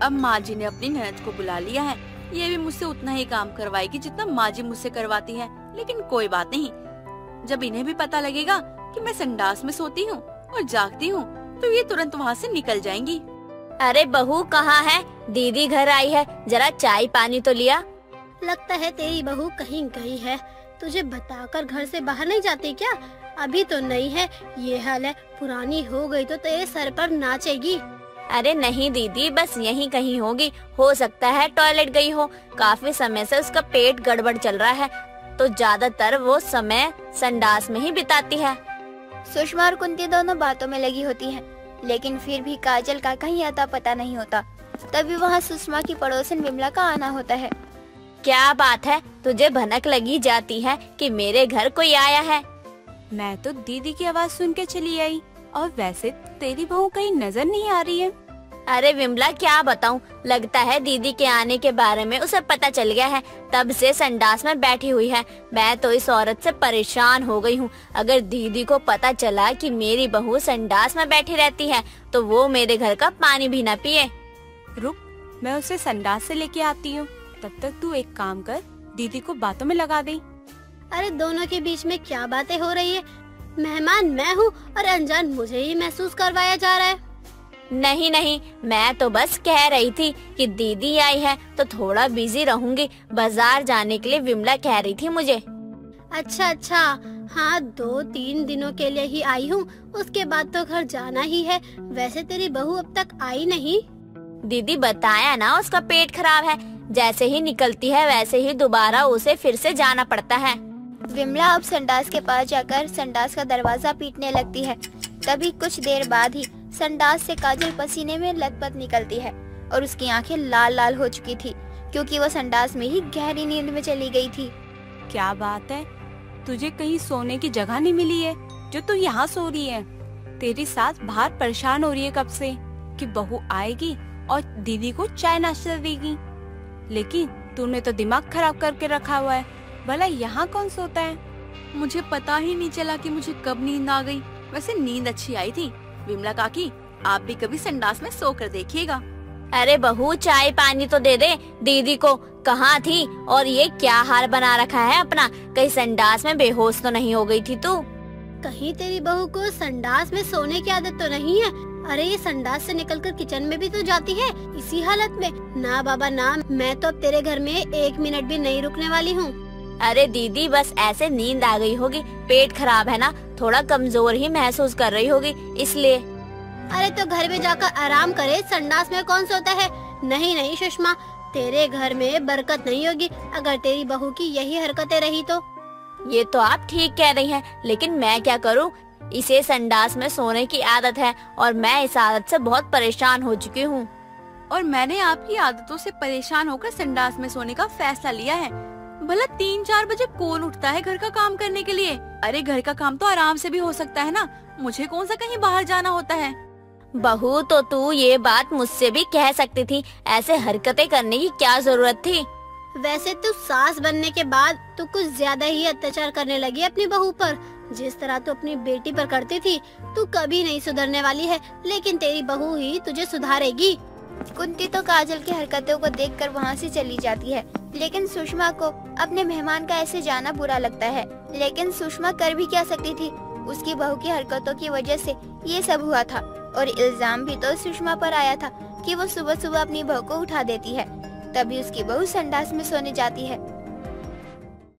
अब माँ जी ने अपनी ननद को बुला लिया है। ये भी मुझसे उतना ही काम करवाएगी जितना माँ जी मुझसे करवाती है। लेकिन कोई बात नहीं, जब इन्हें भी पता लगेगा कि मैं संडास में सोती हूँ और जागती हूँ तो ये तुरंत वहाँ से निकल जाएंगी। अरे बहू कहाँ है? दीदी घर आई है, जरा चाय पानी तो लिया। लगता है तेरी बहू कहीं गई है। तुझे बताकर घर से बाहर नहीं जाती क्या? अभी तो नई है, ये हाल है, पुरानी हो गई तो तेरे सर पर नाचेगी। अरे नहीं दीदी, बस यहीं कहीं होगी। हो सकता है टॉयलेट गई हो। काफी समय से उसका पेट गड़बड़ चल रहा है, तो ज्यादातर वो समय संडास में ही बिताती है। सुषमा और कुंती दोनों बातों में लगी होती हैं, लेकिन फिर भी काजल का कहीं अता पता नहीं होता। तभी वहाँ सुषमा की पड़ोसन विमला का आना होता है। क्या बात है, तुझे भनक लगी जाती है कि मेरे घर कोई आया है? मैं तो दीदी की आवाज सुन के चली आई, और वैसे तेरी बहू कहीं नजर नहीं आ रही है। अरे विमला, क्या बताऊं, लगता है दीदी के आने के बारे में उसे पता चल गया है, तब से संडास में बैठी हुई है। मैं तो इस औरत से परेशान हो गई हूँ। अगर दीदी को पता चला कि मेरी बहू संडास में बैठी रहती है तो वो मेरे घर का पानी भी न पिए। रुक, मैं उसे संडास से लेके आती हूँ। तब तक तू एक काम कर, दीदी को बातों में लगा दे। अरे दोनों के बीच में क्या बातें हो रही है? मेहमान मैं हूँ और अनजान मुझे ही महसूस करवाया जा रहा है। नहीं नहीं, मैं तो बस कह रही थी कि दीदी आई है तो थोड़ा बिजी रहूंगी। बाजार जाने के लिए विमला कह रही थी मुझे। अच्छा, हाँ 2-3 दिनों के लिए ही आई हूँ, उसके बाद तो घर जाना ही है। वैसे तेरी बहू अब तक आई नहीं? दीदी बताया ना, उसका पेट खराब है। जैसे ही निकलती है वैसे ही दोबारा उसे फिर से जाना पड़ता है। विमला अब संडास के पास जाकर संडास का दरवाजा पीटने लगती है। तभी कुछ देर बाद ही संडास से काजल पसीने में लथपथ निकलती है और उसकी आंखें लाल लाल हो चुकी थी क्योंकि वो संडास में ही गहरी नींद में चली गई थी। क्या बात है, तुझे कहीं सोने की जगह नहीं मिली है जो तू यहाँ सो रही है? तेरी सास बाहर परेशान हो रही है कब से कि बहू आएगी और दीदी को चाय नाश्ता देगी, लेकिन तूने तो दिमाग खराब करके रखा हुआ है। भला यहाँ कौन सोता है? मुझे पता ही नहीं चला कि मुझे कब नींद आ गई। वैसे नींद अच्छी आई थी। विमला काकी, आप भी कभी संडास में सो कर देखिएगा। अरे बहू, चाय पानी तो दे दे दीदी को। कहाँ थी और ये क्या हाल बना रखा है अपना? कहीं संडास में बेहोश तो नहीं हो गई थी तू? कहीं तेरी बहू को संडास में सोने की आदत तो नहीं है? अरे ये संडास से निकलकर किचन में भी तो जाती है इसी हालत में। ना बाबा ना, मैं तो अब तेरे घर में 1 मिनट भी नहीं रुकने वाली हूँ। अरे दीदी, बस ऐसे नींद आ गई होगी, पेट खराब है ना, थोड़ा कमजोर ही महसूस कर रही होगी इसलिए। अरे तो घर में जाकर आराम करे, संडास में कौन सोता है? नहीं नहीं सुषमा, तेरे घर में बरकत नहीं होगी अगर तेरी बहू की यही हरकतें रही तो। ये तो आप ठीक कह रही हैं, लेकिन मैं क्या करूं? इसे संडास में सोने की आदत है और मैं इस आदत से बहुत परेशान हो चुकी हूँ। और मैंने आपकी आदतों से परेशान होकर संडास में सोने का फैसला लिया है। भला 3-4 बजे कौन उठता है घर का काम करने के लिए? अरे घर का काम तो आराम से भी हो सकता है ना, मुझे कौन सा कहीं बाहर जाना होता है? बहू, तो तू ये बात मुझसे भी कह सकती थी, ऐसे हरकतें करने की क्या जरूरत थी? वैसे तू सास बनने के बाद तू कुछ ज्यादा ही अत्याचार करने लगी अपनी बहू पर। जिस तरह तू अपनी बेटी पर करती थी, तू कभी नहीं सुधरने वाली है, लेकिन तेरी बहू ही तुझे सुधारेगी। कुंती तो काजल की हरकतों को देखकर वहाँ से चली जाती है, लेकिन सुषमा को अपने मेहमान का ऐसे जाना बुरा लगता है। लेकिन सुषमा कर भी क्या सकती थी? उसकी बहू की हरकतों की वजह से ये सब हुआ था और इल्जाम भी तो सुषमा पर आया था कि वो सुबह सुबह अपनी बहू को उठा देती है। तभी उसकी बहू संडास में सोने जाती है